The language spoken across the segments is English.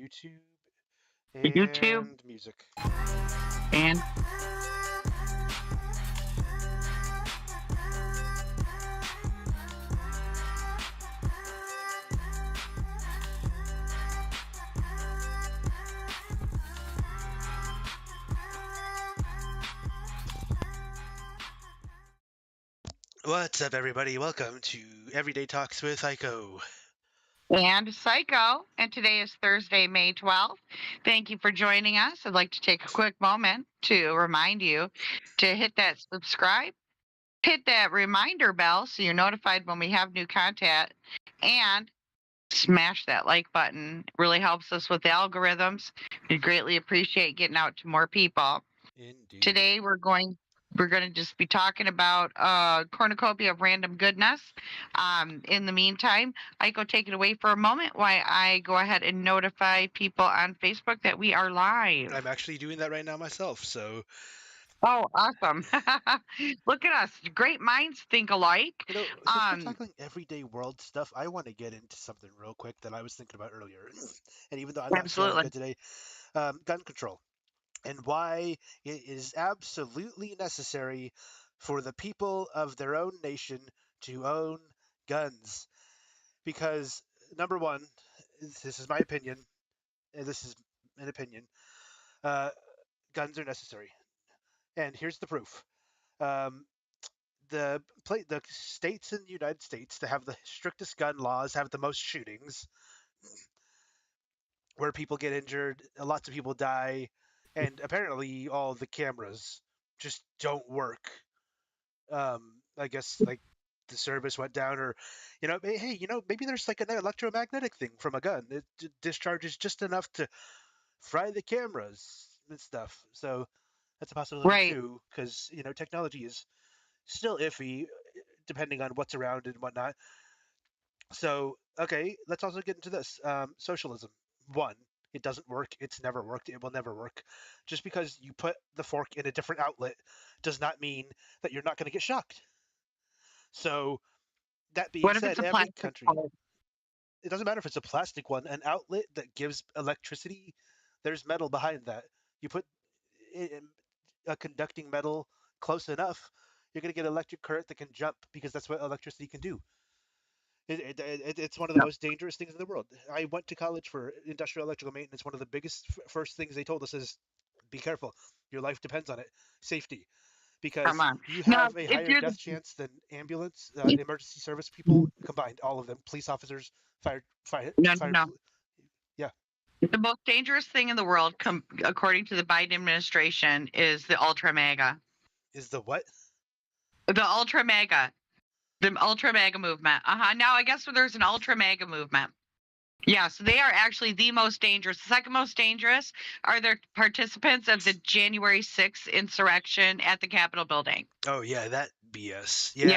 YouTube YouTube, and music. and What's up, everybody? Welcome to Everyday Talks with Aiko. Psycho. And today is Thursday, May 12th. Thank you for joining us. I'd like to take a quick moment to remind you to hit that subscribe, hit that reminder bell so you're notified when we have new content, and smash that like button. It really helps us with the algorithms. We greatly appreciate getting out to more people. Indeed. Today we're going to just be talking about a cornucopia of random goodness. In the meantime, I go take it away for a moment while I go ahead and notify people on Facebook that we are live. I'm actually doing that right now myself, so, Oh, awesome. Look at us. Great minds think alike. since we're Um, tackling everyday world stuff, I want to get into something real quick that I was thinking about earlier. And even though I'm not feeling Absolutely. good today, gun control and why it is absolutely necessary for the people of their own nation to own guns. Because, number one, this is my opinion, and this is an opinion, uh, guns are necessary. And here's the proof. Um, the states in the United States that have the strictest gun laws have the most shootings, where people get injured, lots of people die, and apparently all the cameras just don't work. I guess like the service went down, or hey, maybe there's like an electromagnetic thing from a gun. It discharges just enough to fry the cameras and stuff. So that's a possibility Right. too, because technology is still iffy depending on what's around and whatnot. So okay, let's also get into this. Socialism. One, it doesn't work. It's never worked. It will never work. Just because you put the fork in a different outlet does not mean that you're not going to get shocked. So that being What if said, it's a every plastic country, bulb? it doesn't matter if it's a plastic one, an outlet that gives electricity, there's metal behind that. You put a conducting metal close enough, you're going to get electric current that can jump because that's what electricity can do. It's one of the No. most dangerous things in the world. I went to college for industrial electrical maintenance. One of the biggest first things they told us is be careful. Your life depends on it. Safety. Come Because on. you Now, have a if higher you're death chance than ambulance, emergency service people combined, all of them, police officers, no, no, fire, no. yeah, The most dangerous thing in the world, according to the Biden administration, is the ultra mega. is the what? The ultra mega. The ultra mega movement. Now I guess there's an ultra mega movement. Yeah, so they are actually the most dangerous. The second most dangerous are the participants of the January 6th insurrection at the Capitol building. Oh yeah, that BS. Yeah,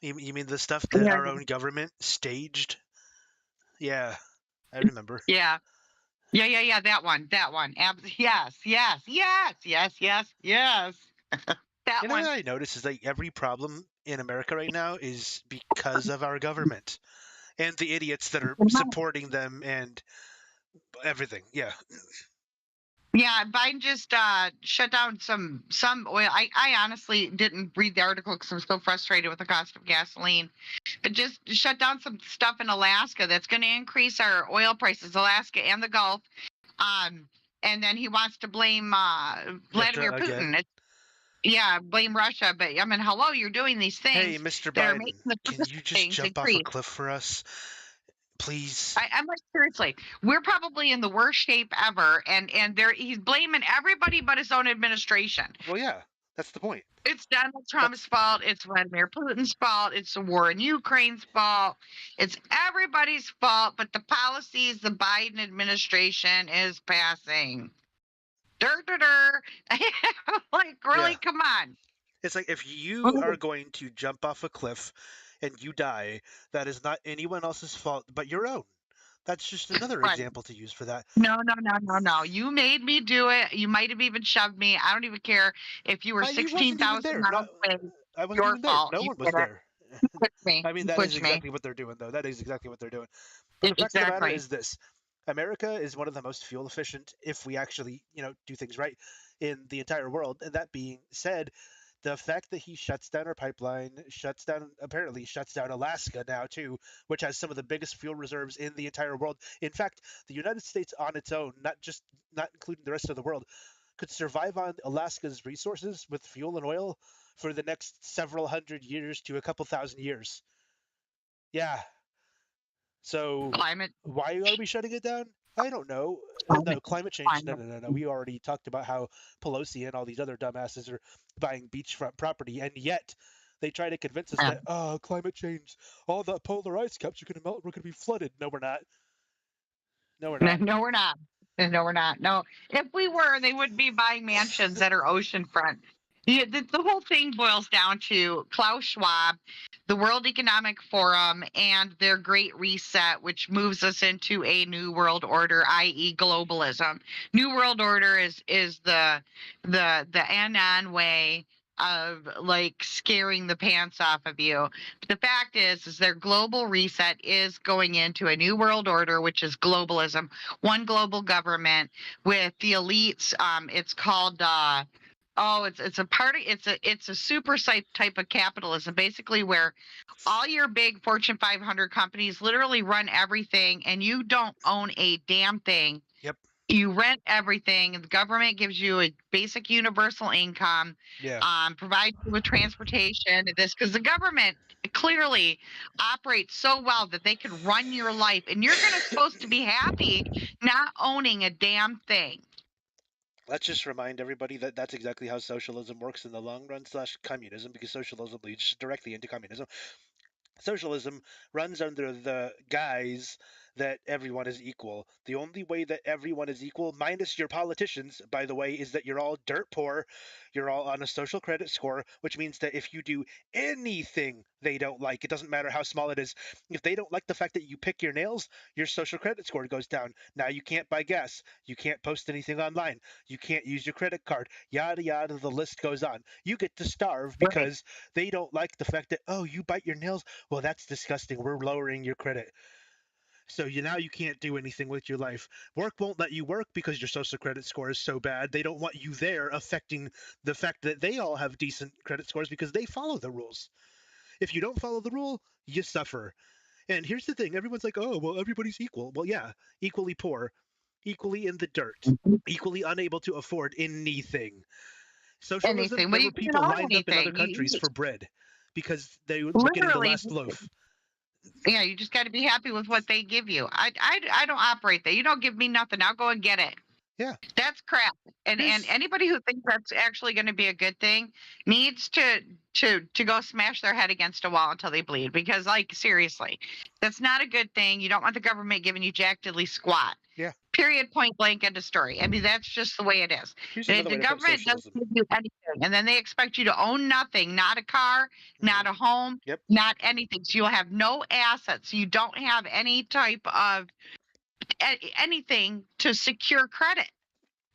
Yeah. you mean the stuff that Yeah. our own government staged? Yeah, I remember. Yeah. Yeah. That one. That one. Yes. Yes. Yes. Yes. Yes. Yes. That You know one. what I notice is like every problem in America right now is because of our government and the idiots that are supporting them and everything. Yeah. Yeah, Biden just shut down some oil. I honestly didn't read the article because I'm so frustrated with the cost of gasoline. But just shut down some stuff in Alaska that's going to increase our oil prices, Alaska and the Gulf. Um, and then he wants to blame Russia Vladimir again. Putin. Yeah, blame Russia. But I mean, hello, you're doing these Hey, things Mr. that are making Biden, the can price you of just things jump off a increase. cliff for us? Please. I'm like, seriously, we're probably in the worst shape ever, and there he's blaming everybody but his own administration. Well, yeah, that's the point. It's Donald Trump's That's fault. It's Vladimir Putin's fault. It's the war in Ukraine's fault. It's everybody's fault, but the policies the Biden administration is passing. Dur, dur, dur. Like, yeah. really, come on. It's like if you are going to jump off a cliff and you die, that is not anyone else's fault but your own. That's just another Right. example to use for that. No. You made me do it. You might have even shoved me. I don't even care if you were I wasn't even 16,000 there. miles Not, away. I wasn't Your even there. fault. No You one was did it. there. You pushed me. I mean, You that is pushed me. exactly what they're doing, though. That is exactly what they're doing. But the fact of the matter Exactly. is this: America is one of the most fuel efficient if we actually, do things right in the entire world. And that being said, the fact that he shuts down our pipeline, apparently shuts down Alaska now too, which has some of the biggest fuel reserves in the entire world. In fact, the United States on its own, not including the rest of the world, could survive on Alaska's resources with fuel and oil for the next several hundred years to a couple thousand years. Yeah. So Climate, why are we shutting it down? I don't know. No, climate, climate change. No, climate. no, no, no. We already talked about how Pelosi and all these other dumbasses are buying beachfront property, and yet they try to convince us Yeah. that climate change, all the polar ice caps are going to melt. We're going to be flooded. No, we're not. No, we're not. No, we're not. No, we're not. No, if we were, they would be buying mansions that are oceanfront. Yeah, the whole thing boils down to Klaus Schwab, the World Economic Forum, and their Great Reset, which moves us into a new world order, i.e., globalism. New world order is the anon way of like scaring the pants off of you. But the fact is their global reset is going into a new world order, which is globalism, one global government with the elites. It's called it's a party. It's a super type of capitalism, basically, where all your big Fortune 500 companies literally run everything, and you don't own a damn thing. Yep. You rent everything. The government gives you a basic universal income, Yeah. provides you with transportation. This because the government clearly operates so well that they can run your life, and you're gonna supposed to be happy not owning a damn thing. Let's just remind everybody that that's exactly how socialism works in the long run slash communism, because socialism leads directly into communism. Socialism runs under the guise that everyone is equal. The only way that everyone is equal, minus your politicians, by the way, is that you're all dirt poor. You're all on a social credit score, which means that if you do anything they don't like, it doesn't matter how small it is. If they don't like the fact that you pick your nails, your social credit score goes down. Now you can't buy gas. You can't post anything online. You can't use your credit card. Yada, yada, the list goes on. You get to starve Right. because they don't like the fact that, oh, you bite your nails? Well, that's disgusting. We're lowering your credit. So now you can't do anything with your life. Work won't let you work because your social credit score is so bad. They don't want you there, affecting the fact that they all have decent credit scores because they follow the rules. If you don't follow the rule, you suffer. And here's the thing, everyone's like, oh, well, everybody's equal. Well, yeah, equally poor, equally in the dirt, equally unable to afford anything. Socialism, Anything. What there do were you people own lined up in other anything? countries You for bread because they were getting the literally, last loaf. yeah, you just got to be happy with what they give you. I don't operate that. You don't give me nothing. I'll go and get it. Yeah. That's crap. And Here's anybody who thinks that's actually going to be a good thing needs to go smash their head against a wall until they bleed. Because like seriously, that's not a good thing. You don't want the government giving you jack diddly squat. yeah. Period. Point blank. End of story. I mean, that's just the way it is. Here's The, another the way to put government doesn't socialism. give you anything, and then they expect you to own nothing, not a car, Hmm. not a home, Yep. not anything. So you'll have no assets. You don't have any type of anything to secure credit.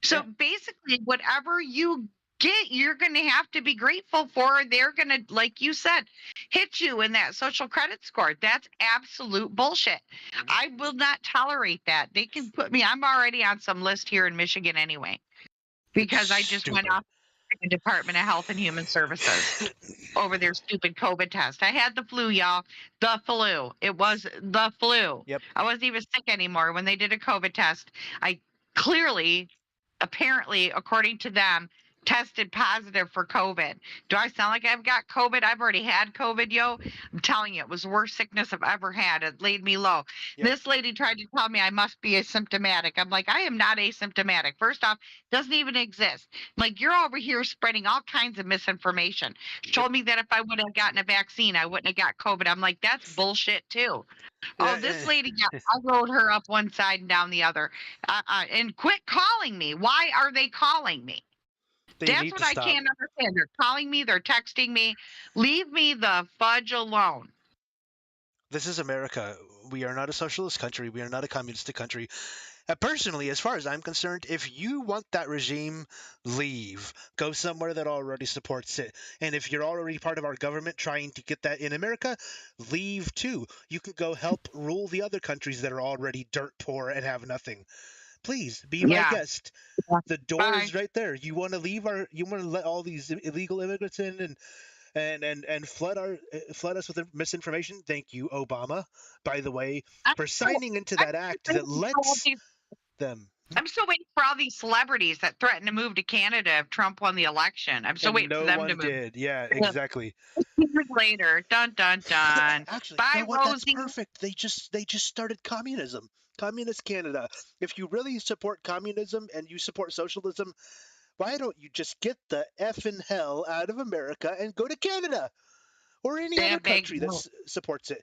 So Yeah. basically, whatever you get, you're going to have to be grateful for. They're going to, like you said, hit you in that social credit score. That's absolute bullshit. Hmm. I will not tolerate that. They can put me, I'm already on some list here in Michigan anyway, It's because I just went stupid. off the Department of Health and Human Services over their stupid COVID test. I had the flu, y'all. The flu. It was the flu. Yep. I wasn't even sick anymore when they did a COVID test. I clearly, apparently, according to them, tested positive for COVID. Do I sound like I've got COVID? I've already had COVID, yo. I'm telling you, it was the worst sickness I've ever had. It laid me low. Yep. This lady tried to tell me I must be asymptomatic. I'm like, I am not asymptomatic. First off, doesn't even exist. Like you're over here spreading all kinds of misinformation. She Yep. told me that if I would have gotten a vaccine, I wouldn't have got COVID. I'm like, that's bullshit too. Oh, this Uh, lady, yeah, I rode her up one side and down the other. And quit calling me. Why are they calling me? they That's need what to I stop. can't understand. They're calling me, they're texting me. Leave me the fudge alone. This is America. We are not a socialist country. We are not a communist country. Personally, as far as I'm concerned, if you want that regime, leave. Go somewhere that already supports it. And if you're already part of our government trying to get that in America, leave too. You can go help rule the other countries that are already dirt poor and have nothing. Please be my Yeah. guest. Yeah. The door Bye. is right there. You want to leave our you want to let all these illegal immigrants in and flood us with misinformation? Thank you, Obama, by the way, I'm for still, signing into I'm that still act that waiting for all lets these. them. I'm still waiting for all these celebrities that threaten to move to Canada if Trump won the election. I'm still And waiting for no them to one move. did. Yeah, Yeah. exactly. Years later, dun dun dun. Actually, you Bye, know what? That's Rosie. perfect. They just started communism. Communist Canada. If you really support communism and you support socialism, why don't you just get the effing hell out of America and go to Canada or any They other have big country that milk. supports it?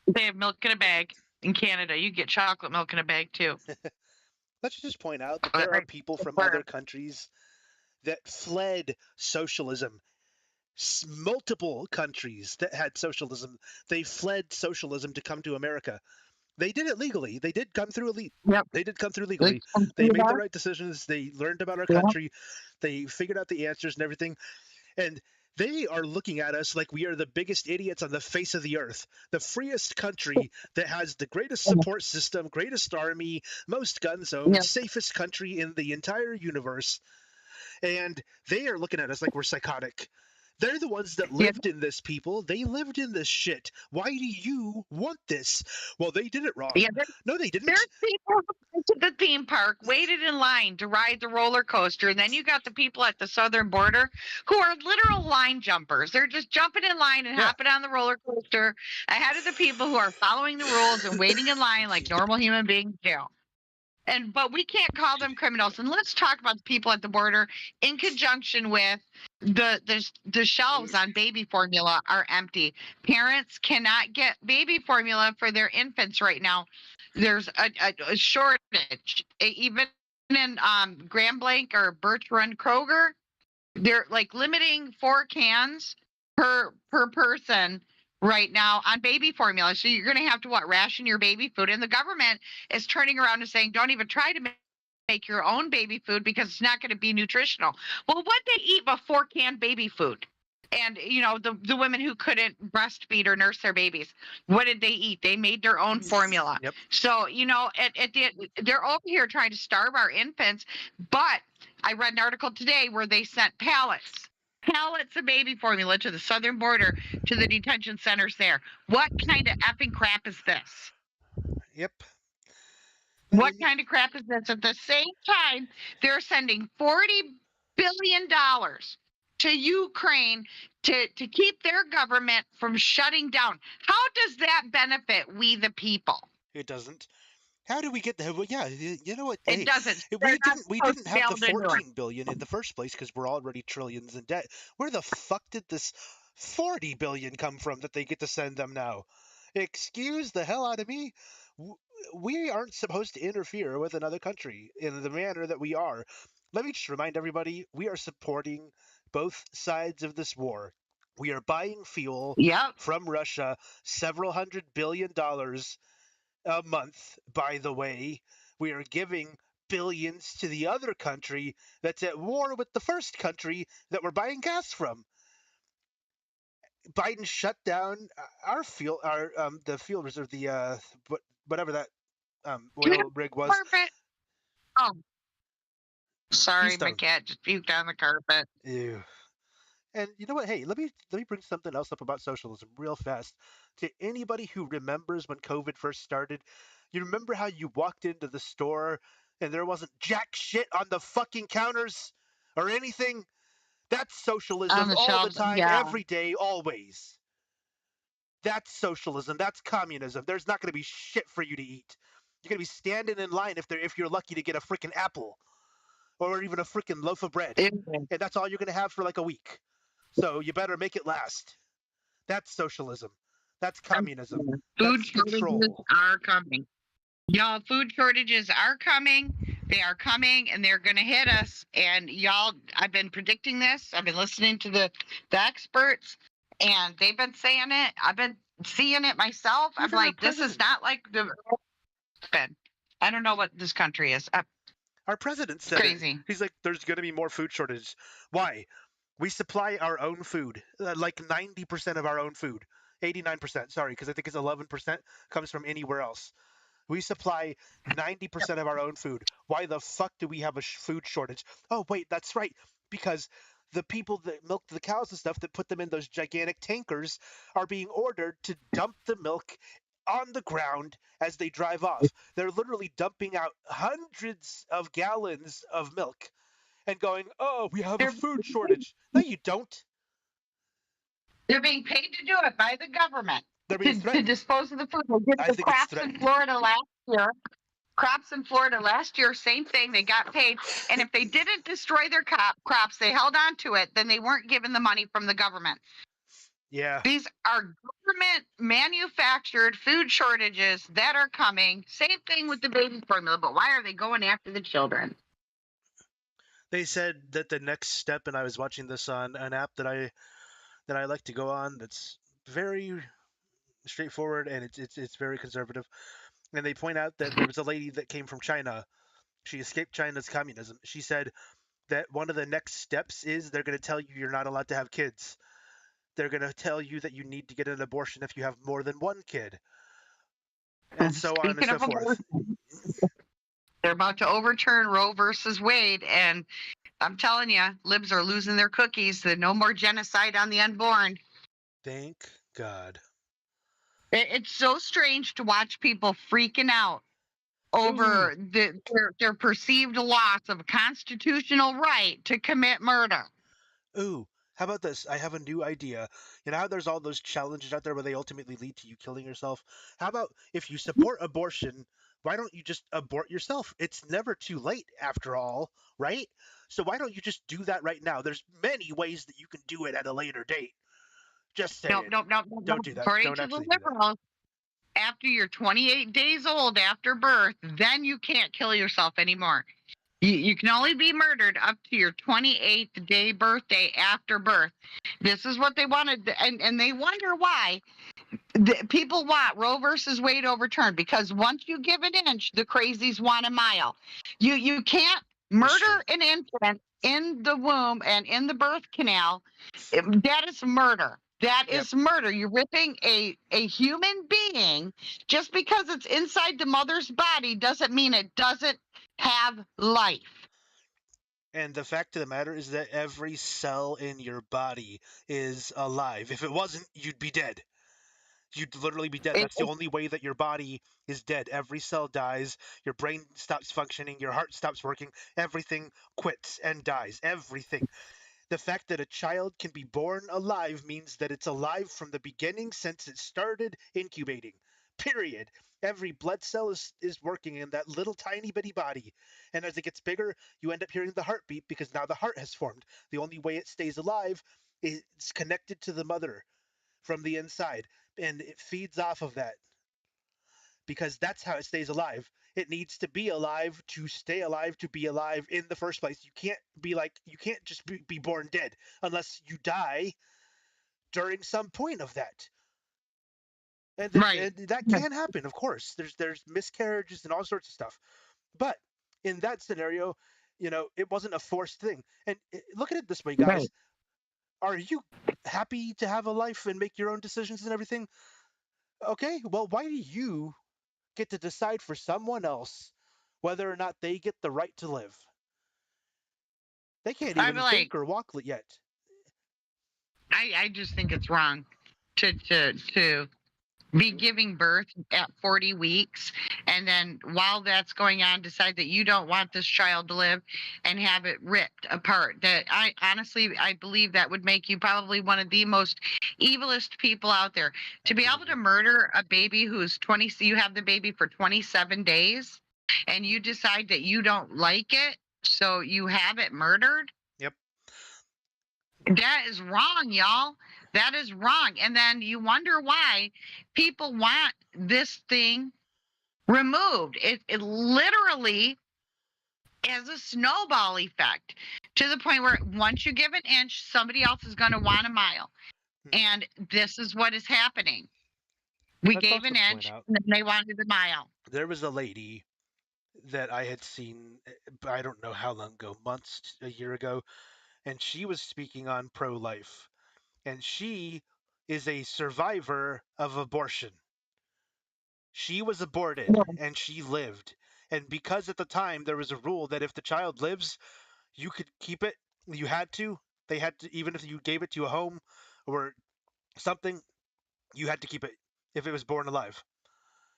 They have milk in a bag in Canada. You get chocolate milk in a bag too. Let's just point out that there are Right. people from other Where- countries that fled socialism. Multiple countries that had socialism, they fled socialism to come to America. They did it legally. They did come through elite. Yep. They did come through They legally. come They through made the there. right decisions. They learned about our Yeah. country. They figured out the answers and everything. And they are looking at us like we are the biggest idiots on the face of the earth. The freest country that has the greatest support system, greatest army, most guns owned, Yeah. safest country in the entire universe. And they are looking at us like we're psychotic. They're the ones that Yeah. lived in this, people. They lived in this shit. Why do you want this? Well, they did it wrong. Yeah. No, they There's didn't. people who went to the theme park, waited in line to ride the roller coaster, and then you got the people at the southern border who are literal line jumpers. They're just jumping in line and Yeah. hopping on the roller coaster ahead of the people who are following the rules and waiting in line like normal human beings do. And but we can't call them criminals. And let's talk about the people at the border in conjunction with the shelves on baby formula are empty. Parents cannot get baby formula for their infants right now. There's a shortage. Even in Grand Blanc or Birch Run Kroger, they're like limiting 4 cans per person right now on baby formula. So you're going to have to what, ration your baby food, and the government is turning around and saying don't even try to make your own baby food because it's not going to be nutritional. Well, what they eat before canned baby food? And the women who couldn't breastfeed or nurse their babies, what did they eat? They made their own formula. Yep. So they're over here trying to starve our infants. But I read an article today where they sent pallets of baby formula to the southern border to the detention centers there. What kind of effing crap is this? Yep. And What then kind of crap is this? At the same time, they're sending $40 billion to Ukraine to keep their government from shutting down. How does that benefit we the people? it doesn't. How did we get there? Well, yeah, you know what? It Hey, doesn't. They're we not didn't we supposed didn't to be have the able to do it. 14 billion in the first place because we're already trillions in debt. Where the fuck did this 40 billion come from that they get to send them now? Excuse the hell out of me. W- We aren't supposed to interfere with another country in the manner that we are. Let me just remind everybody, we are supporting both sides of this war. We are buying fuel Yep. from Russia, several $100 billion a month, by the way. We are giving billions to the other country that's at war with the first country that we're buying gas from. Biden shut down our fuel, our the fuel reserve, the whatever that Give me oil rig the was. carpet. Oh, sorry, my Keystone. cat just puked on the carpet. Ew. And you know what? Hey, let me bring something else up about socialism real fast. To anybody who remembers when COVID first started, you remember how you walked into the store and there wasn't jack shit on the fucking counters or anything? That's On socialism the all the shelves. time, Yeah. every day, always. That's socialism. That's communism. There's not going to be shit for you to eat. You're going to be standing in line if you're lucky to get a freaking apple or even a freaking loaf of bread. It- And that's all you're going to have for like a week. So you better make it last. That's socialism. That's communism. Food That's shortages control. are coming. Y'all, food shortages are coming. They are coming and they're going to hit us. And y'all, I've been predicting this. I've been listening to the experts and they've been saying it. I've been seeing it myself. I'm Even our like, this is president. not like the been. I don't know what this country is. Our president It's said it. crazy. He's like, there's going to be more food shortage. Why? We supply our own food, like 90% of our own food. 89%, sorry, because I think it's 11% comes from anywhere else. We supply 90% of our own food. Why the fuck do we have a food shortage? Oh, wait, that's right. Because the people that milk the cows and stuff that put them in those gigantic tankers are being ordered to dump the milk on the ground as they drive off. They're literally dumping out hundreds of gallons of milk and going, oh, we have a They're food shortage. No, you don't. they're being paid to do it by the government They're being to threatened. dispose of the food. They did I the think it's crops in threatened. Florida last year. Crops in Florida last year, same thing. They got paid, and if they didn't destroy their crops, they held on to it. Then they weren't given the money from the government. Yeah, These are government manufactured food shortages that are coming. Same thing with the baby formula, but why are they going after the children? they said that the next step, and I was watching this on an app that I like to go on. That's very straightforward and it's very conservative. And they point out that there was a lady that came from China. She escaped China's communism. She said that one of the next steps is they're going to tell you you're not allowed to have kids. They're going to tell you that you need to get an abortion if you have more than one kid, and so on and Speaking so of forth. abortion, they're about to overturn Roe versus Wade, and I'm telling you, libs are losing their cookies. There's no more genocide on the unborn. Thank God. It's so strange to watch people freaking out Ooh, over their perceived loss of a constitutional right to commit murder. ooh. How about this? I have a new idea. You know how there's all those challenges out there where they ultimately lead to you killing yourself? How about if you support abortion, why don't you just abort yourself? It's never too late after all, right? So why don't you just do that right now? There's many ways that you can do it at a later date. Just Nope, saying. nope, nope, nope, Don't nope. do that. According Don't to the actually do that. liberals, after you're 28 days old after birth, then you can't kill yourself anymore. You can only be murdered up to your 28th day birthday after birth. This is what they wanted, and they wonder why people want Roe versus Wade overturned because once you give an inch, the crazies want a mile. You can't It's true. murder an infant in the womb and in the birth canal. That is murder. That Yep. is murder. You're ripping a human being just because it's inside the mother's body doesn't mean it doesn't have life. And the fact of the matter is that every cell in your body is alive. If it wasn't, you'd be dead. You'd literally be dead. That's the It, only way that your body is dead. Every cell dies, your brain stops functioning, your heart stops working, everything quits and dies. Everything. The fact that a child can be born alive means that it's alive from the beginning since it started incubating. Period. Every blood cell is working in that little tiny bitty body. And as it gets bigger, you end up hearing the heartbeat because now the heart has formed. The only way it stays alive is it's connected to the mother from the inside and it feeds off of that because that's how it stays alive. It needs to be alive to stay alive to be alive in the first place. You can't just be born dead unless you die during some point of that. right. And that can happen, of course. There's miscarriages and all sorts of stuff. But in that scenario, it wasn't a forced thing. And look at it this way, Right. guys. Are you happy to have a life and make your own decisions and everything? Okay, well, why do you get to decide for someone else whether or not they get the right to live? They can't I'd be even like, think or walk yet. I just think it's wrong to be giving birth at 40 weeks and then while that's going on decide that you don't want this child to live and have it ripped apart. That I honestly I believe that would make you probably one of the most evilest people out there. To be able to Absolutely. murder a baby who's 20, so you have the baby for 27 days and you decide that you don't like it, so you have it murdered. Yep. That is wrong, y'all. That is wrong. And then you wonder why people want this thing removed. It literally has a snowball effect to the point where once you give an inch, somebody else is going to want a mile. Mhm. And this is what is happening. We Let's gave also an point inch out and then they wanted a mile. there was a lady. that I had seen, I don't know how long ago, months, a year ago, and she was speaking on pro life. And she is a survivor of abortion. She was aborted Yeah. and she lived. And because at the time there was a rule that if the child lives, you could keep it, you had to. They had to, even if you gave it to a home or something, you had to keep it if it was born alive.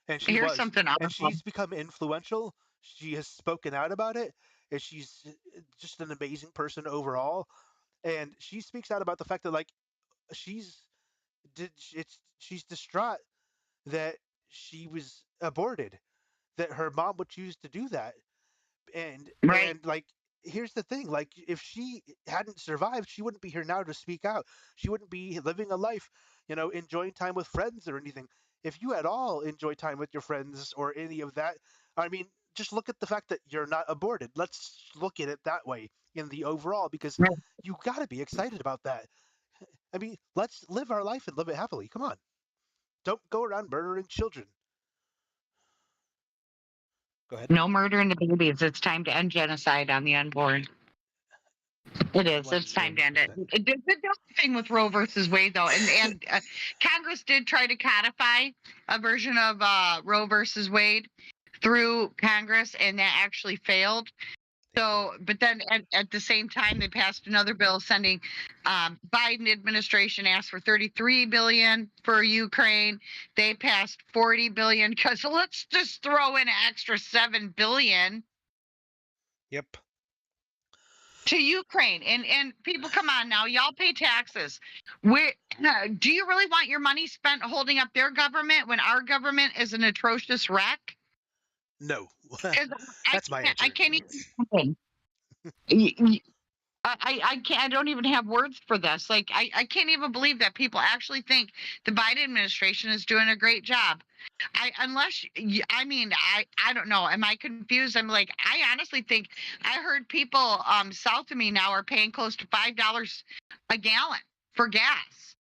And she Here's was. something And awful. she's become influential. She has spoken out about it. And she's just an amazing person overall. And she speaks out about the fact that, like, she's she's distraught that she was aborted, that her mom would choose to do that. and Right. and like, here's the thing, like, if she hadn't survived, she wouldn't be here now to speak out. She wouldn't be living a life, enjoying time with friends or anything. If you at all enjoy time with your friends or any of that, I mean, just look at the fact that you're not aborted. Let's look at it that way in the overall, because Right. you got to be excited about that. I mean, let's live our life and live it happily. Come on. Don't go around murdering children. Go ahead. No murdering the babies. It's time to end genocide on the unborn. It is. It's time to end it. 100%. The other thing with Roe versus Wade, though, and Congress did try to codify a version of Roe versus Wade through Congress, and that actually failed. They failed. So, but then at the same time, they passed another bill sending Biden administration asked for 33 billion for Ukraine. They passed 40 billion because let's just throw in an extra 7 billion Yep. to Ukraine. And people, come on now, y'all pay taxes. Where do you really want your money spent holding up their government when our government is an atrocious wreck? No. 'Cause That's my I answer. can't even. y- y- I can't. I don't even have words for this. Like I can't even believe that people actually think the Biden administration is doing a great job. I mean, I don't know. Am I confused? I'm like, I honestly think I heard people south of me now are paying close to $5 a gallon for gas.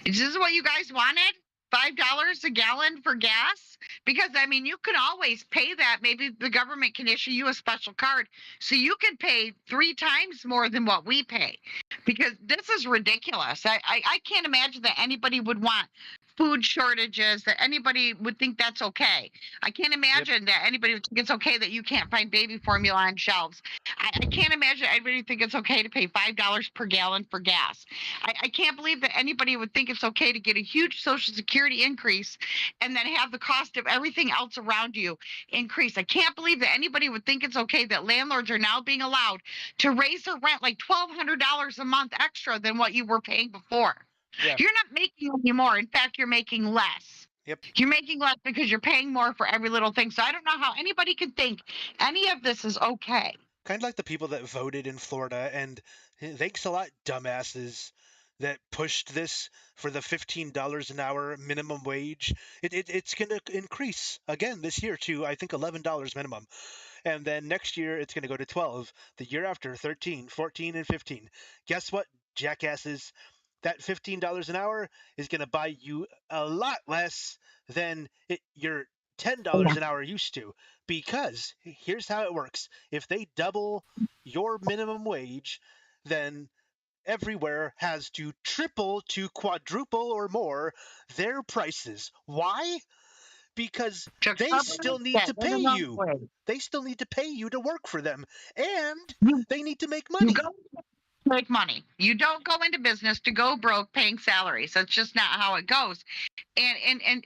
Is this what you guys wanted? $5 a gallon for gas? Because I mean, you can always pay that. Maybe the government can issue you a special card so you can pay 3 times more than what we pay. Because this is ridiculous. I can't imagine that anybody would want food shortages, that anybody would think that's okay. I can't Yep. imagine that anybody would think it's okay that you can't find baby formula on shelves. I can't imagine anybody would think it's okay to pay $5 per gallon for gas. I can't believe that anybody would think it's okay to get a huge Social Security increase and then have the cost of everything else around you increase. I can't believe that anybody would think it's okay that landlords are now being allowed to raise their rent like $1,200 a month extra than what you were paying before. Yeah. You're not making any more. In fact, you're making less. Yep. You're making less because you're paying more for every little thing. So I don't know how anybody could think any of this is okay. Kind of like the people that voted in Florida, and thanks a lot, dumbasses, that pushed this for the $15 an hour minimum wage. It's going to increase again this year to, I think, $11 minimum. And then next year it's going to go to 12. The year after, 13, 14, and 15. Guess what, jackasses? That $15 an hour is going to buy you a lot less than your $10 an hour used to. Because here's how it works: if they double your minimum wage, then everywhere has to triple to quadruple or more their prices. Why? Because To they cover still need that to pay minimum you. wage. They still need to pay you to work for them, and You, they need to make you go money. make money. You don't go into business to go broke paying salaries. That's just not how it goes. And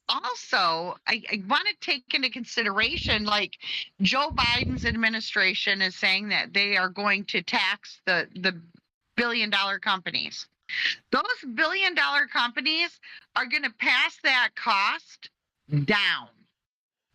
also, I want to take into consideration, like, Joe Biden's administration is saying that they are going to tax the billion-dollar companies. Those billion-dollar companies are going to pass that cost down,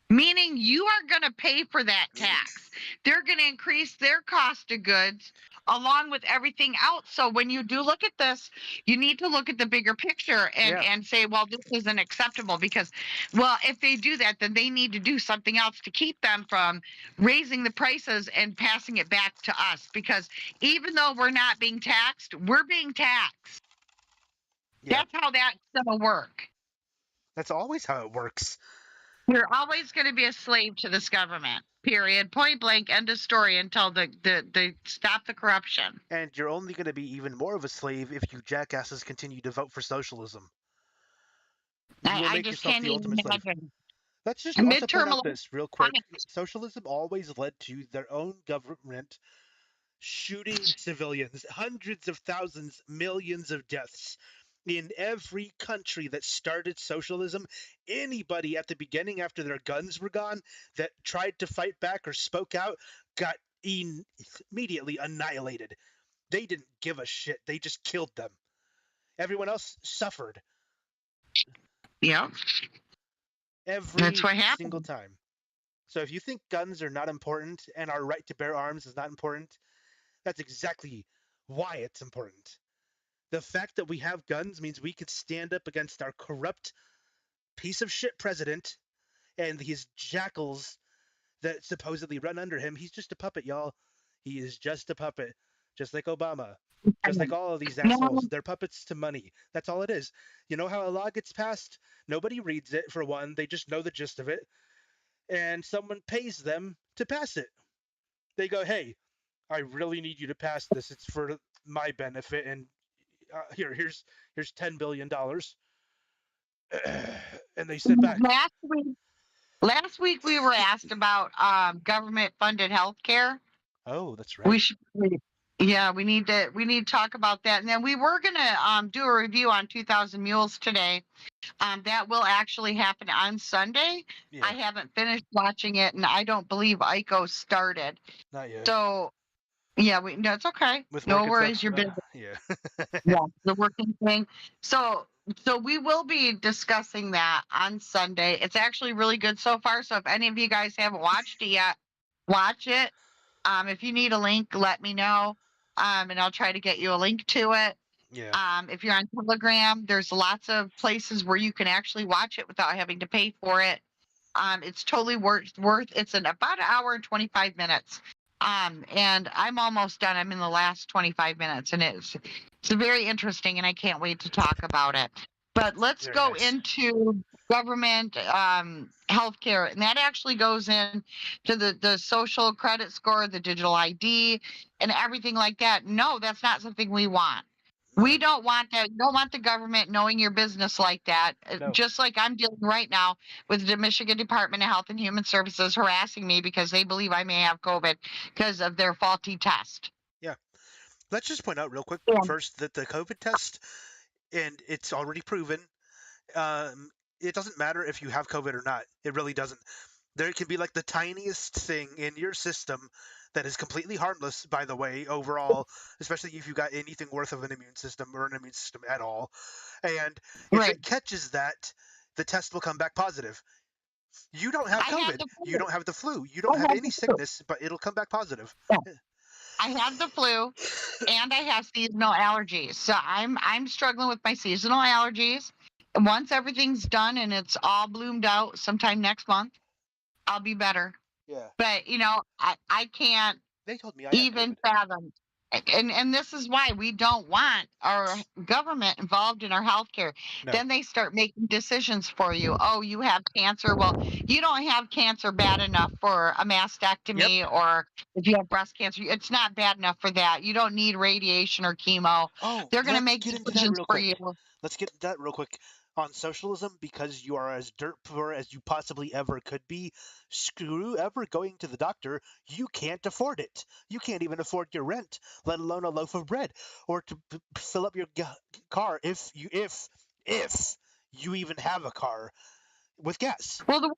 meaning you are going to pay for that tax. They're going to increase their cost of goods along with everything else. So when you do look at this, you need to look at the bigger picture and Yeah. say, well, this isn't acceptable because, well, if they do that, then they need to do something else to keep them from raising the prices and passing it back to us. Because even though we're not being taxed, we're being taxed. Yeah. That's how that's going to work. That's always how it works. You're always going to be a slave to this government. Period. Point blank. End of story. Until they stop the corruption. And you're only going to be even more of a slave if you jackasses continue to vote for socialism. You will I make just yourself can't the even ultimate slave. imagine. Let's just also point Midterm out election this real quick. coming. Socialism always led to their own government shooting civilians, hundreds of thousands, millions of deaths. In every country that started socialism, anybody at the beginning, after their guns were gone, that tried to fight back or spoke out, got immediately annihilated. They didn't give a shit. They just killed them. Everyone else suffered Yep, that's every what single happened. time. So if you think guns are not important and our right to bear arms is not important, that's exactly why it's important. The fact that we have guns means we could stand up against our corrupt piece of shit president and his jackals that supposedly run under him. He's just a puppet, y'all. He is just a puppet, just like Obama, just like all of these No, assholes. They're puppets to money. That's all it is. You know how a law gets passed? Nobody reads it, for one. They just know the gist of it, and someone pays them to pass it. They go, hey, I really need you to pass this. It's for my benefit, and here's $10 billion, and they sit back. last week we were asked about government funded health care. Oh, that's We right. should, yeah, we need to talk about that. And then we were gonna do a review on 2,000 Mules today. That will actually happen on Sunday. I Yeah, haven't finished watching it, and I don't believe Aiko started. not yet. So yeah, no, it's okay. With No work and worries. stuff. You're busy. Yeah. Yeah, the working thing. So so we will be discussing that on Sunday. It's actually really good so far. So if any of you guys haven't watched it yet, watch it. If you need a link, let me know. And I'll try to get you a link to it. Yeah. If you're on Telegram, there's lots of places where you can actually watch it without having to pay for it. It's totally worth. It's in about an hour and 25 minutes. And I'm almost done. I'm in the last 25 minutes, and it's very interesting, and I can't wait to talk about it. But let's Very go nice. into government healthcare, and that actually goes in to the social credit score, the digital ID, and everything like that. No, that's not something we want. We No. don't want that. We don't want the government knowing your business like that. No. Just like I'm dealing right now with the Michigan Department of Health and Human Services harassing me because they believe I may have COVID because of their faulty test. Yeah. Let's just point out real quick Yeah. first that the COVID test, and it's already proven, um, it doesn't matter if you have COVID or not. It really doesn't. There can be like the tiniest thing in your system that is completely harmless, by the way, overall, especially if you've got anything worth of an immune system or an immune system at all. And if Right. it catches that, the test will come back positive. You don't have I had COVID. the You flu. don't have the flu. You I don't have had any the flu. sickness, but it'll come back positive. Yeah. I had the flu and I have seasonal allergies. So I'm struggling with my seasonal allergies. And once everything's done and it's all bloomed out sometime next month, I'll be better. Yeah. But I can't They told me I had even COVID. fathom. And this is why we don't want our government involved in our healthcare. No. Then they start making decisions for you. Oh, you have cancer. Well, you don't have cancer bad enough for a Yep. mastectomy, or if you have breast cancer, it's not bad enough for that. You don't need radiation or chemo. Oh, They're going to let's make get into that decisions real for you. quick. Let's get into that real quick. On socialism, because you are as dirt poor as you possibly ever could be, screw ever going to the doctor. You can't afford it. You can't even afford your rent, let alone a loaf of bread or to fill up your car if you even have a car with gas. Well,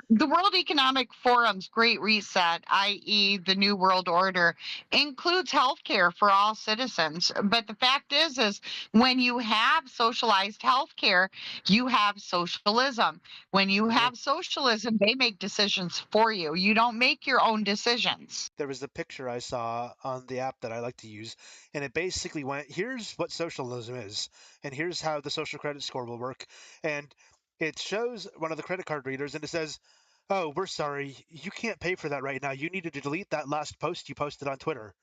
the World Economic Forum's Great Reset, i.e., the New World Order, includes healthcare for all citizens. But the fact is when you have socialized healthcare, you have socialism. When you Yeah. have socialism, they make decisions for you. You don't make your own decisions. There was a picture I saw on the app that I like to use, and it basically went, here's what socialism is, and here's how the social credit score will work. And it shows one of the credit card readers, and it says, oh, we're sorry, you can't pay for that right now. You need to delete that last post you posted on Twitter.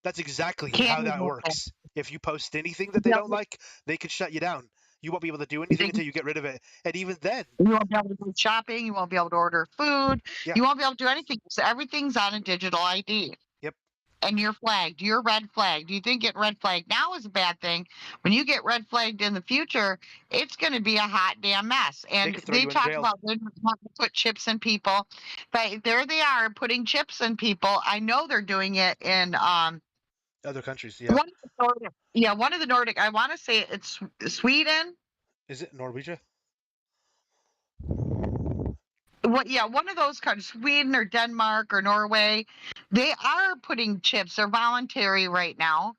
That's exactly Can't how that even. works. If you post anything that they Yeah, don't like, they could shut you down. You won't be able to do You anything think until you get rid of it. And even then, you won't be able to go shopping, you won't be able to order food, yeah, you won't be able to do anything. So everything's on a digital ID. yep, And you're flagged. You're red flagged. You think getting red flagged now is a bad thing. When you get red flagged in the future, it's going to be a hot damn mess. they And could throw they you in talk jail. about they want to put chips in people, but there they are putting chips in people. I know they're doing it in Other countries, yeah. one of the Nordic. Yeah, one of the Nordic. I want to say it's Sweden. Is it Norwegia? What? Yeah, one of those countries, Sweden or Denmark or Norway. They are putting chips. They're voluntary right now.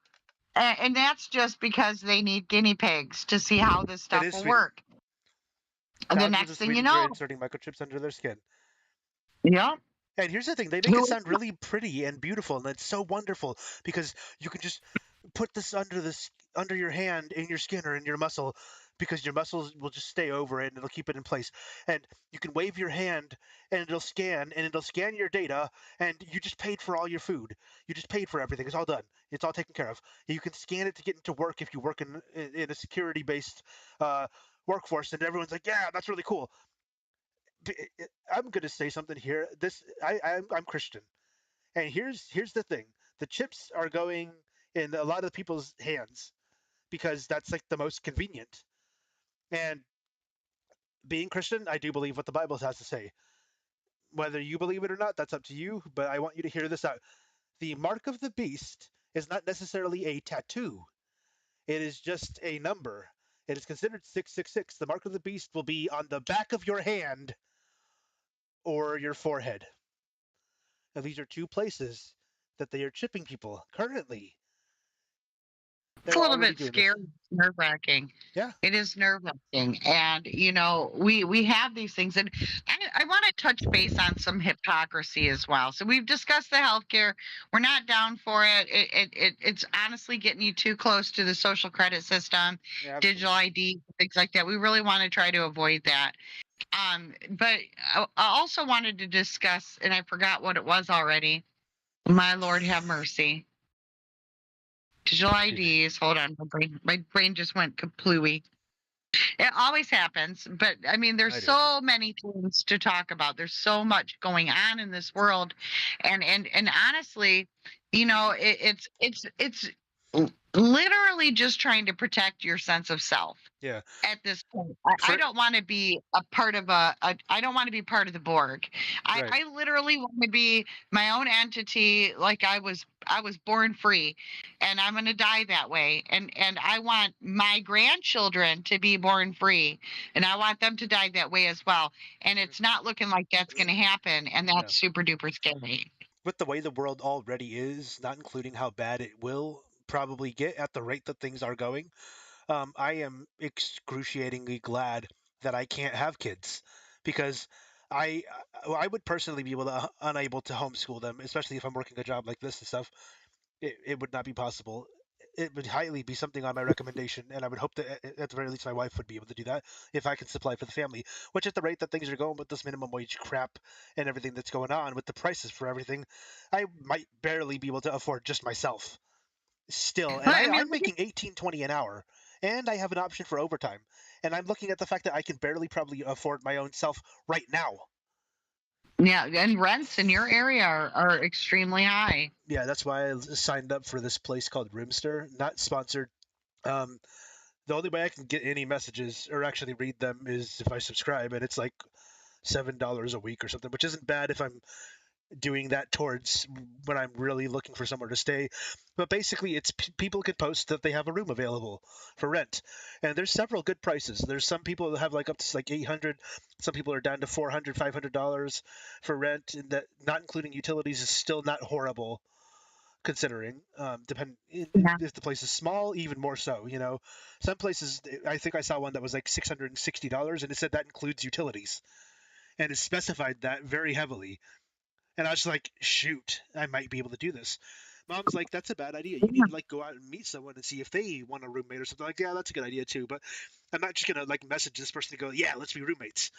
And that's just because they need guinea pigs to see how this It stuff is will Sweden. work. And the Thousands next of thing you Swedes are know, inserting microchips under their skin. yeah, And here's the thing, they make it who sound really pretty and beautiful, and it's so wonderful because you can just put this under your hand in your skin or in your muscle because your muscles will just stay over it and it'll keep it in place. And you can wave your hand and it'll scan your data and you just paid for all your food. You just paid for everything. It's all done. It's all taken care of. You can scan it to get into work if you work in a security based uh, workforce, and everyone's like, yeah, that's really cool. I'm going to say something here. I'm Christian, and here's the thing: the chips are going in a lot of people's hands because that's like the most convenient. And being Christian, I do believe what the Bible has to say. Whether you believe it or not, that's up to you. But I want you to hear this out. The mark of the beast is not necessarily a tattoo. It is just a number. It is considered 666. The mark of the beast will be on the back of your hand or your forehead. Now, these are two places that they are chipping people currently. it's a They're little already bit doing this. scary, nerve wracking. Yeah, It is nerve wracking, and we have these things, and I want to touch base on some hypocrisy as well. So we've discussed the healthcare. We're not down for it. It's honestly getting you too close to the social credit system, digital absolutely. ID, things like that. We really want to try to avoid that. But I also wanted to discuss, and I forgot what it was already. My Lord, have mercy. Digital Excuse me. IDs. Hold on, my brain just went kaplooey. It always happens, but I mean, there's I do it too. so many things to talk about. There's so much going on in this world, and honestly, it's literally just trying to protect your sense of self Yeah. at this point. I For don't want to be a part of I don't want to be part of the Borg. right. I literally want to be my own entity, like I was born free, and I'm going to die that way. And I want my grandchildren to be born free, and I want them to die that way as well. And Mhm. it's not looking like that's going to happen, and No. that's super duper scary. With the way the world already is, not including how bad it will probably get at the rate that things are going, I am excruciatingly glad that I can't have kids because I I would personally be unable to homeschool them, especially if I'm working a job like this and stuff. It would not be possible. It would highly be something on my recommendation, and I would hope that at the very least my wife would be able to do that if I can supply for the family. Which, at the rate that things are going with this minimum wage crap and everything that's going on with the prices for everything, I might barely be able to afford just myself still. And But I mean, I'm making 18-20 an hour, and I have an option for overtime. And I'm looking at the fact that I can barely probably afford my own self right now. yeah, and rents in your area are extremely high. Yeah, that's why I signed up for this place called Roomster. Not sponsored. Um, the only way I can get any messages or actually read them is if I subscribe, and it's like $7 a week or something, which isn't bad if I'm doing that towards when I'm really looking for somewhere to stay. But basically, it's people can post that they have a room available for rent, and there's several good prices. There's some people that have like up to like 800. Some people are down to 400, $500 for rent, and that not including utilities is still not horrible considering. Yeah. If the place is small, even more so. Some places I think I saw one that was like $660, and it said that includes utilities, and it specified that very heavily. And I was like, shoot, I might be able to do this. Mom's like, that's a bad idea. You need to like go out and meet someone and see if they want a roommate or something. Like, yeah, that's a good idea too. But I'm not just gonna like message this person to go, yeah, let's be roommates.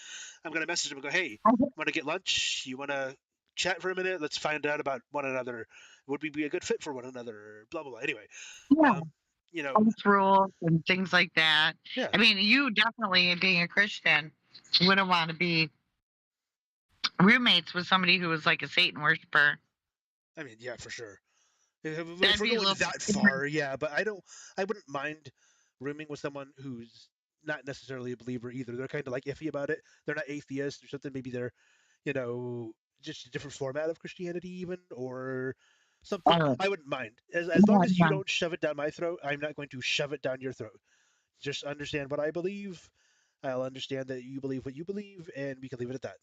I'm gonna message them and go, hey, want to get lunch? You want to chat for a minute? Let's find out about one another. Would we be a good fit for one another? Blah blah blah. Anyway, Yeah. um, you know, House rules and things like that. yeah. I mean, you definitely, being a Christian, wouldn't want to be roommates with somebody who was like a Satan worshiper. I mean, yeah, for sure. If That'd we're be a going little that bit far, yeah, but I wouldn't mind rooming with someone who's not necessarily a believer either. They're kind of like iffy about it. They're not atheists or something. Maybe they're, you know, just a different format of Christianity, even, or something. different. I wouldn't mind. As long Yeah, as you yeah. don't shove it down my throat, I'm not going to shove it down your throat. Just understand what I believe. I'll understand that you believe what you believe, and we can leave it at that.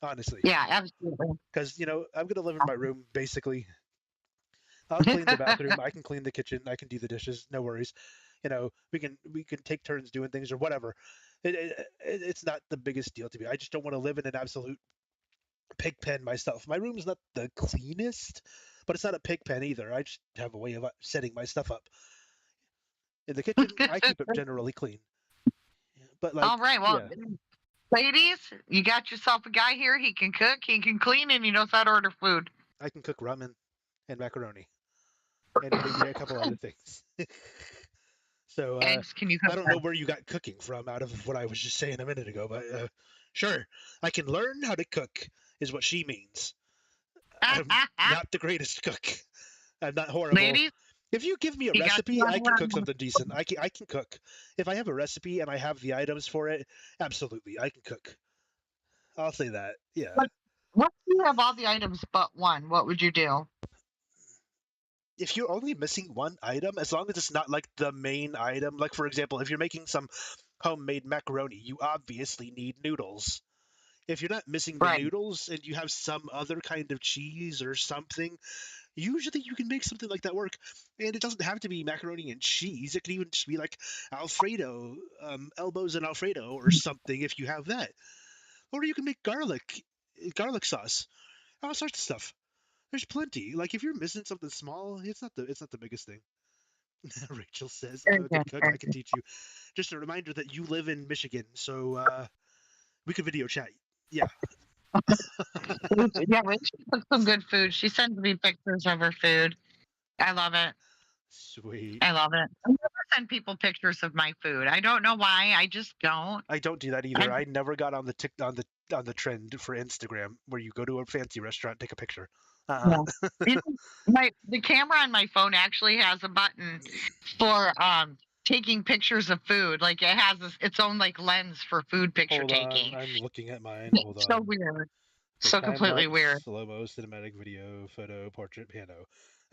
Honestly, Yeah, absolutely. because I'm gonna live in my room basically. I'll clean the bathroom. I can clean the kitchen. I can do the dishes. No worries. We can take turns doing things or whatever. It's not the biggest deal to me. I just don't want to live in an absolute pig pen myself. My room's not the cleanest, but it's not a pig pen either. I just have a way of setting my stuff up. In the kitchen, I keep it generally clean. But All like, right. Well, yeah, ladies, you got yourself a guy here. He can cook, he can clean, and he knows how to order food. I can cook ramen and macaroni and maybe a couple other things. So Eggs, can you cook I don't know where you got cooking from out of what I was just saying a minute ago, but sure, I can learn how to cook is what she means. I'm eggs? not the greatest cook. I'm not horrible. Ladies, If you give me a he got you recipe, on I can the cook something decent. I can cook. If I have a recipe and I have the items for it, absolutely, I can cook. I'll say that. Yeah. what, what if you have all the items but one? What would you do? If you're only missing one item, as long as it's not like the main item, like for example, if you're making some homemade macaroni, you obviously need noodles. If you're not missing the Right. noodles and you have some other kind of cheese or something, usually you can make something like that work. And it doesn't have to be macaroni and cheese. It can even just be like Alfredo, elbows and Alfredo or something if you have that. Or you can make garlic sauce, all sorts of stuff. There's plenty. Like if you're missing something small, it's not the biggest thing. Rachel says, Very "I'm a good. good cook. Very I can teach you." Just a reminder that you live in Michigan, so we could video chat. Yeah, good. Yeah, Rachel cooks some good food. She sends me pictures of her food. I love it. sweet. I love it. I never send people pictures of my food. I don't know why. I just don't. I don't do that I, either. I never got on the on the trend for Instagram where you go to a fancy restaurant, take a picture. Uh, yeah. You know, the camera on my phone actually has a button for taking pictures of food. Like it has its own like lens for food picture hold on, taking. I'm looking at mine. Hold It's so on. weird. Okay, So time completely lapse, weird. slow mo, cinematic video, photo, portrait, piano.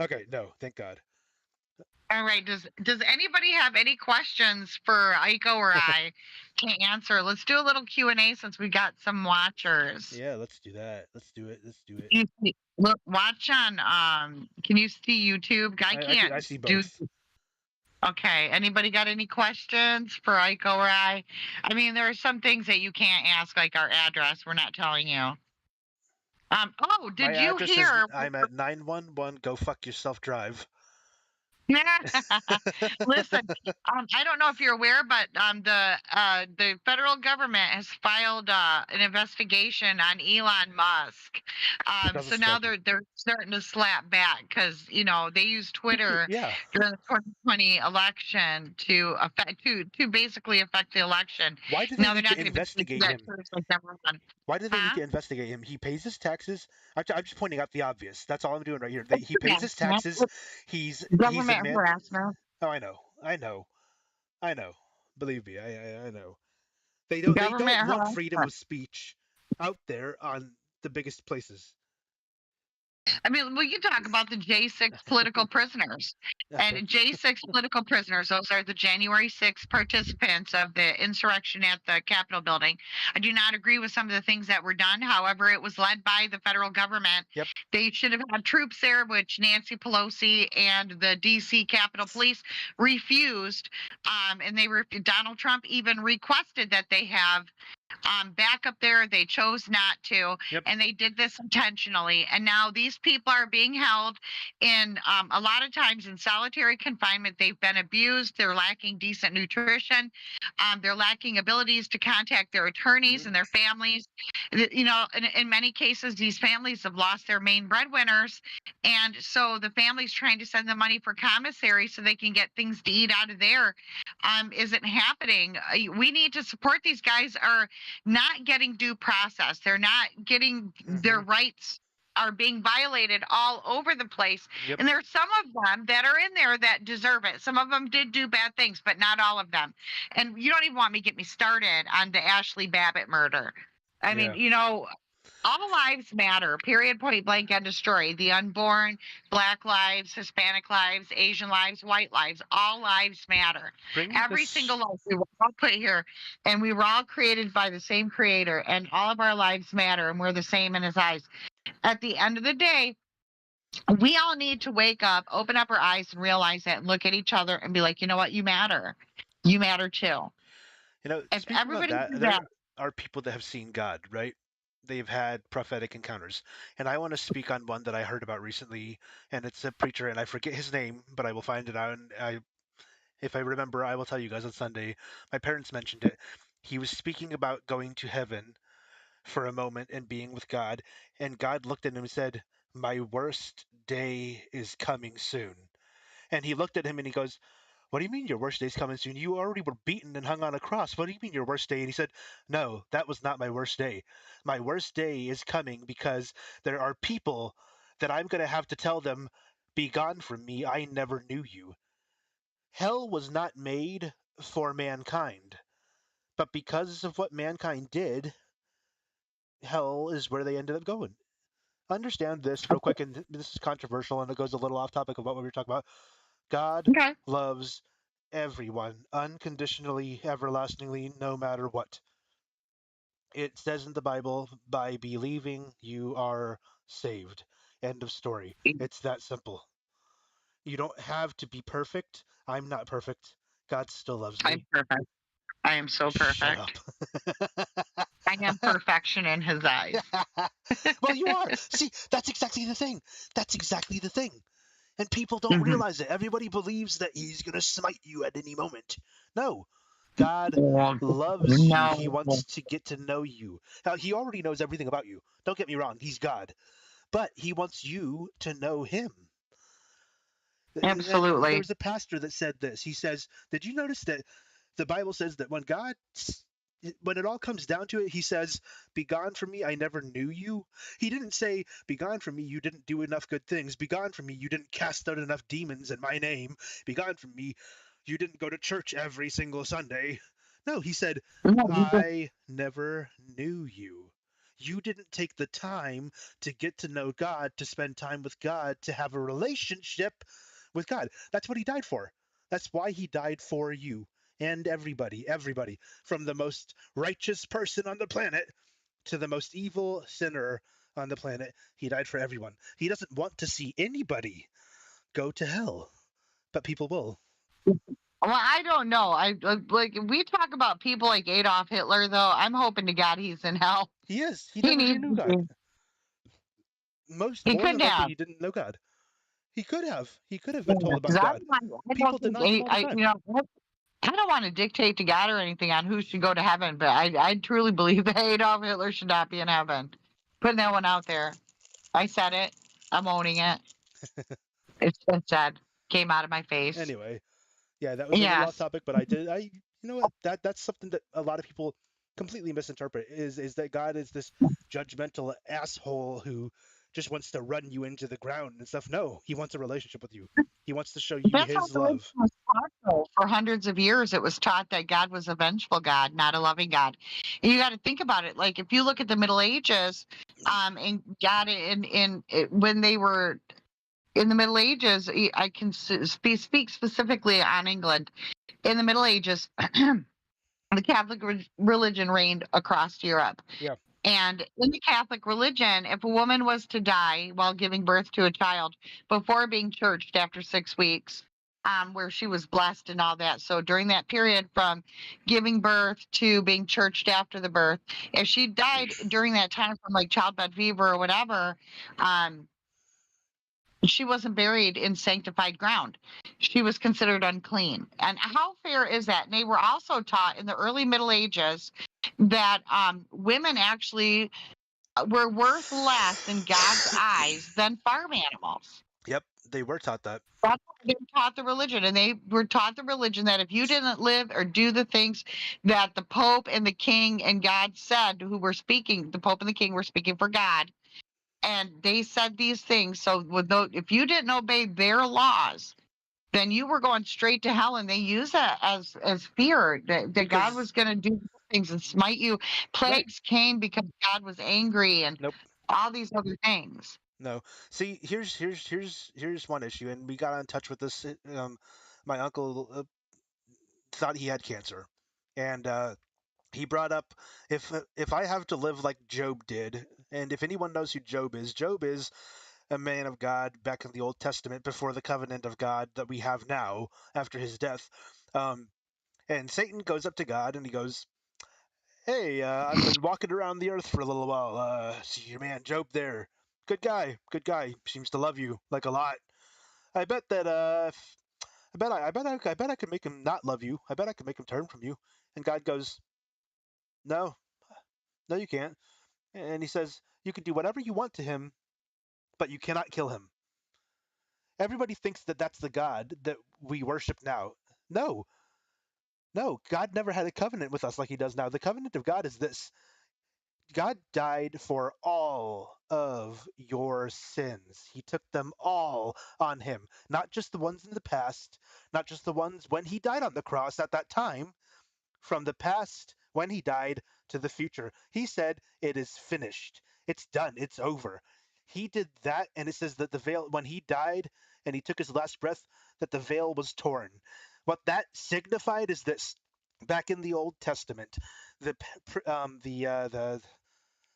Okay, no, thank God. All right. Does anybody have any questions for Aiko or I to answer? Let's do a little Q&A since we got some watchers. Yeah, let's do that. Let's do it. Let's do it. Look, watch on can you see YouTube? I I can't see do. both. Okay. Anybody got any questions for Aiko or I? I mean, there are some things that you can't ask, like our address. We're not telling you. Oh, My did you address is hear? I'm at 911 Go Fuck Yourself Drive. Listen, I don't know if you're aware, but the federal government has filed an investigation on Elon Musk. Because of So now smoking. they're starting to slap back because they used Twitter Yeah. during the 2020 election to basically affect the election. Why do they Now they're need not to going to be able to do investigate that him? to us like everyone. Why do they need Huh? to investigate him? He pays his taxes. I'm just pointing out the obvious. That's all I'm doing right here. He pays his Harassment. taxes. He's a Government man. harassment. Oh, I know. I know. I know. Believe me, I know. They don't Government want freedom harassment. of speech out there on the biggest places. I mean, we can talk about the J6 political prisoners. Okay. And J6 political prisoners, those are the January 6th participants of the insurrection at the Capitol building. I do not agree with some of the things that were done. However, it was led by the federal government. Yep. They should have had troops there, which Nancy Pelosi and the DC Capitol Police refused. And Donald Trump even requested that they have back up there. They chose not to, Yep. and they did this intentionally. And now these people are being held in a lot of times in solitary confinement. They've been abused. They're lacking decent nutrition. They're lacking abilities to contact their attorneys Hmm. and their families. In many cases, these families have lost their main breadwinners. And so the family's trying to send the money for commissary so they can get things to eat out of there. Isn't happening. We need to support these guys. Are not getting due process. They're not getting Hmm. their rights are being violated all over the place. Yep. And there's some of them that are in there that deserve it. Some of them did do bad things, but not all of them. And you don't even want me to get me started on the Ashley Babbitt murder. I mean, Yeah. all lives matter, period, point blank, end of story. The unborn, Black lives, Hispanic lives, Asian lives, white lives, all lives matter. Bring Every this. single life we were all put here, and we were all created by the same creator, and all of our lives matter, and we're the same in his eyes. At the end of the day, we all need to wake up, open up our eyes, and realize that, and look at each other and be like, you know what? You matter. You matter too. If Speaking of everybody that, did that, there are people that have seen God, right? They've had prophetic encounters. And I want to speak on one that I heard about recently, and it's a preacher, and I forget his name, but I will find it out. And if I remember, I will tell you guys on Sunday. My parents mentioned it. He was speaking about going to heaven for a moment and being with God, and God looked at him and said, "My worst day is coming soon." And he looked at him and he goes, "What do you mean your worst day's coming soon? You already were beaten and hung on a cross. What do you mean your worst day?" And he said, "No, that was not my worst day. My worst day is coming because there are people that I'm going to have to tell them, 'Be gone from me, I never knew you.'" Hell was not made for mankind, but because of what mankind did, hell is where they ended up going. Understand this real quick, and this is controversial and it goes a little off topic of what we were talking about. God okay, loves everyone unconditionally, everlastingly, no matter what. It says in the Bible, by believing you are saved. End of story. It's that simple. You don't have to be perfect. I'm not perfect. God still loves I'm me. perfect. I am so Shut perfect. up. I am perfection in his eyes. Well, you are. See, that's exactly the thing. That's exactly the thing. And people don't Mhm. realize it. Everybody believes that he's going to smite you at any moment. No. God Yeah. loves you. He No. wants to get to know you. Now, he already knows everything about you. Don't get me wrong. He's God. But he wants you to know him. And there Absolutely. was a pastor that said this. He says, "Did you notice that the Bible says that when it all comes down to it, he says, 'Be gone from me, I never knew you'?" He didn't say, "Be gone from me, you didn't do enough good things. Be gone from me, you didn't cast out enough demons in my name. Be gone from me, you didn't go to church every single Sunday." No, he said, No, "I never knew you. You didn't take the time to get to know God, to spend time with God, to have a relationship with God." That's what he died for. That's why he died for you and everybody, from the most righteous person on the planet to the most evil sinner on the planet. He died for everyone. He doesn't want to see anybody go to hell, but people will. well, I don't know. Like we talk about people like Adolf Hitler, though. I'm hoping to God he's in hell. He is. He He never needs knew to God. be. Most He more than couldn't likely, have. he didn't know God. He could have. He could have been told Because about God. I People don't think deny him any. all the time. I don't want to dictate to God or anything on who should go to heaven, but I truly believe that Adolf Hitler should not be in heaven. Putting that one out there. I said it. I'm owning it. It's been said. Came out of my face. Anyway, yeah, that was a little off Yes. topic, but you know what? That's something that a lot of people completely misinterpret is that God is this judgmental asshole who just wants to run you into the ground and stuff. No, he wants a relationship with you. He wants to show you That's how his religion love. was taught, though. For hundreds of years, it was taught that God was a vengeful God, not a loving God. And you got to think about it. Like if you look at the Middle Ages, and God when they were in the Middle Ages, I can speak specifically on England. In the Middle Ages, the Catholic religion reigned across Europe. Yeah. And in the Catholic religion, if a woman was to die while giving birth to a child before being churched after 6 weeks, where she was blessed and all that. So during that period from giving birth to being churched after the birth, if she died during that time from like childbed fever or whatever, um, she wasn't buried in sanctified ground. She was considered unclean. And how fair is that? And they were also taught in the early Middle Ages that women actually were worth less in God's eyes than farm animals. Yep, they were taught that. That's what they were taught the religion, and they were taught the religion that if you didn't live or do the things that the Pope and the King and God said, who were speaking, the Pope and the King were speaking for God, and they said these things. So, if you didn't obey their laws, then you were going straight to hell, and they use that as fear that God Because was going to do things and smite you. right, Plagues came because God was angry, and nope, all these other things. no. See, here's one issue, and we got in touch with this. My uncle thought he had cancer, and he brought up if I have to live like Job did, and if anyone knows who Job is a man of God back in the Old Testament before the covenant of God that we have now after his death. Um, and Satan goes up to God and he goes, "Hey, I've been walking around the earth for a little while. See your man Job there. Good guy, good guy. Seems to love you like a lot. I bet that I bet I could make him not love you. I bet I could make him turn from you." And God goes, "No, no, you can't." And he says, "You can do whatever you want to him, but you cannot kill him." Everybody thinks that that's the God that we worship now. No, no, God never had a covenant with us like he does now. The covenant of God is this: God died for all of your sins. He took them all on him, not just the ones in the past, not just the ones when he died on the cross at that time, from the past when he died to the future. He said, "It is finished. It's done. It's over." He did that, and it says that the veil, when he died and he took his last breath, that the veil was torn. What that signified is this: back in the Old Testament, the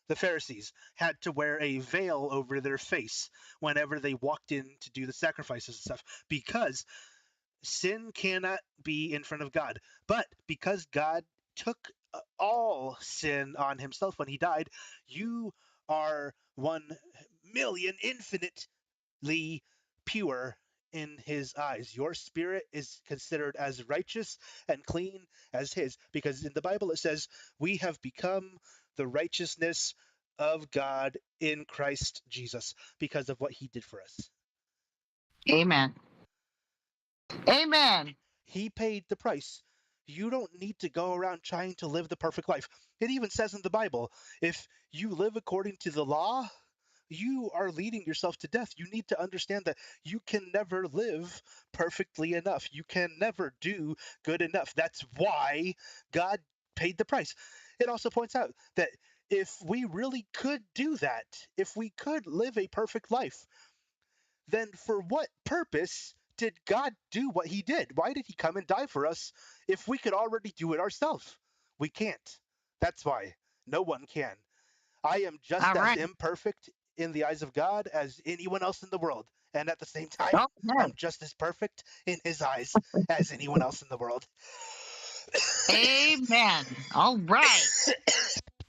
the Pharisees had to wear a veil over their face whenever they walked in to do the sacrifices and stuff because sin cannot be in front of God. But because God took all sin on himself when he died, you are 1,000,000 infinitely pure in his eyes. Your spirit is considered as righteous and clean as his, because in the Bible it says, "We have become the righteousness of God in Christ Jesus because of what he did for us." Amen. Amen. He paid the price. You don't need to go around trying to live the perfect life. It even says in the Bible, if you live according to the law, you are leading yourself to death. You need to understand that you can never live perfectly enough. You can never do good enough. That's why God paid the price. It also points out that if we really could do that, if we could live a perfect life, then for what purpose did God do what he did? Why did he come and die for us if we could already do it ourselves? We can't. That's why. No one can. I am just All as right. imperfect in the eyes of God as anyone else in the world. And at the same time, Okay. I'm just as perfect in his eyes as anyone else in the world. Amen. All right.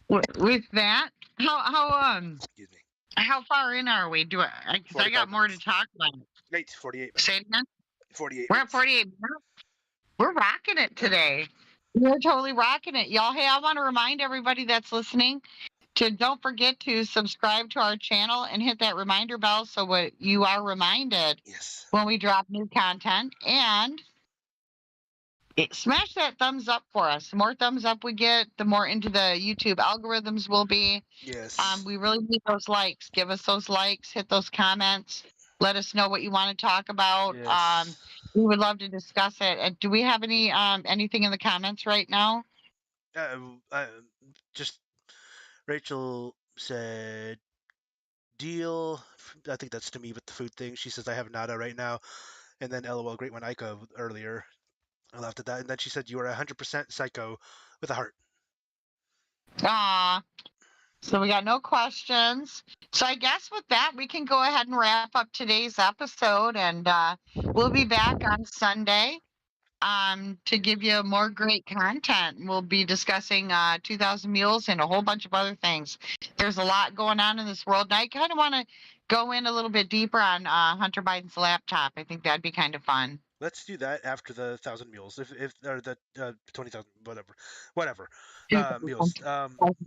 With that, Excuse me. how far in are we? Because I got 45 more to minutes. talk about. Wait, 48 Say minutes. it again. 48 We're at minutes. 48 minutes. We're rocking it today. We're totally rocking it, y'all. Hey, I want to remind everybody that's listening to don't forget to subscribe to our channel and hit that reminder bell so you are reminded Yes. when we drop new content. And smash that thumbs up for us. The more thumbs up we get, the more into the YouTube algorithms will be. Yes. We really need those likes. Give us those likes, hit those comments. Let us know what you want to talk about. Yes. We would love to discuss it. Do we have anything in the comments right now? Uh, uh, just Rachel said deal. I think that's to me with the food thing. She says I have nada right now, and then LOL, great one, Aiko earlier. I laughed at that, and then she said you are 100% psycho with a heart. Aw, So we got no questions. So I guess with that, we can go ahead and wrap up today's episode, and we'll be back on Sunday to give you more great content. We'll be discussing 2,000 Mules and a whole bunch of other things. There's a lot going on in this world, and I kind of want to go in a little bit deeper on Hunter Biden's laptop. I think that'd be kind of fun. Let's do that after the thousand mules, if or the 20,000, whatever, mules.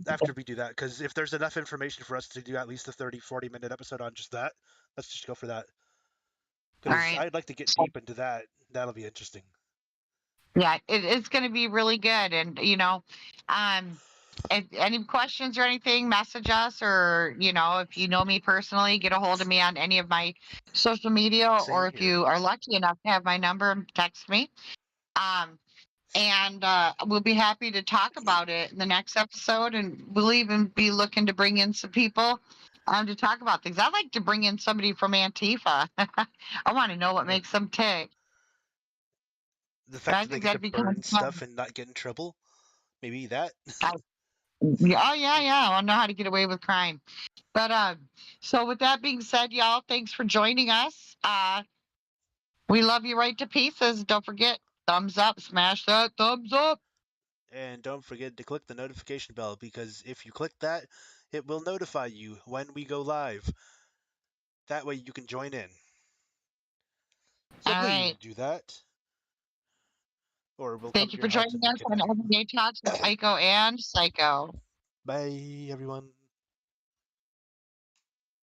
After we do that, because if there's enough information for us to do at least a 30-40 minute episode on just that, let's just go for that. All Because right. I'd like to get So, deep into that. That'll be interesting. yeah, it's going to be really good. And, um, if any questions or anything, message us, or, if you know me personally, get a hold of me on any of my social media, or Same if here. you are lucky enough to have my number, text me. Um, and we'll be happy to talk about it in the next episode. And we'll even be looking to bring in some people to talk about things. I'd like to bring in somebody from Antifa. I want to know what makes them tick. The But fact I that they think get to that'd be kind of burn stuff fun. and not get in trouble, maybe that. I, yeah, oh, yeah, yeah. I know how to get away with crime. But so with that being said, y'all, thanks for joining us. We love you right to pieces. Don't forget, thumbs up, smash that thumbs up. And don't forget to click the notification bell, because if you click that, it will notify you when we go live. That way you can join in. So All please right. do that, or we'll come Thank to you your for house joining and us kidnap on you. Everyday Talks with Aiko and Psycho. Bye, everyone.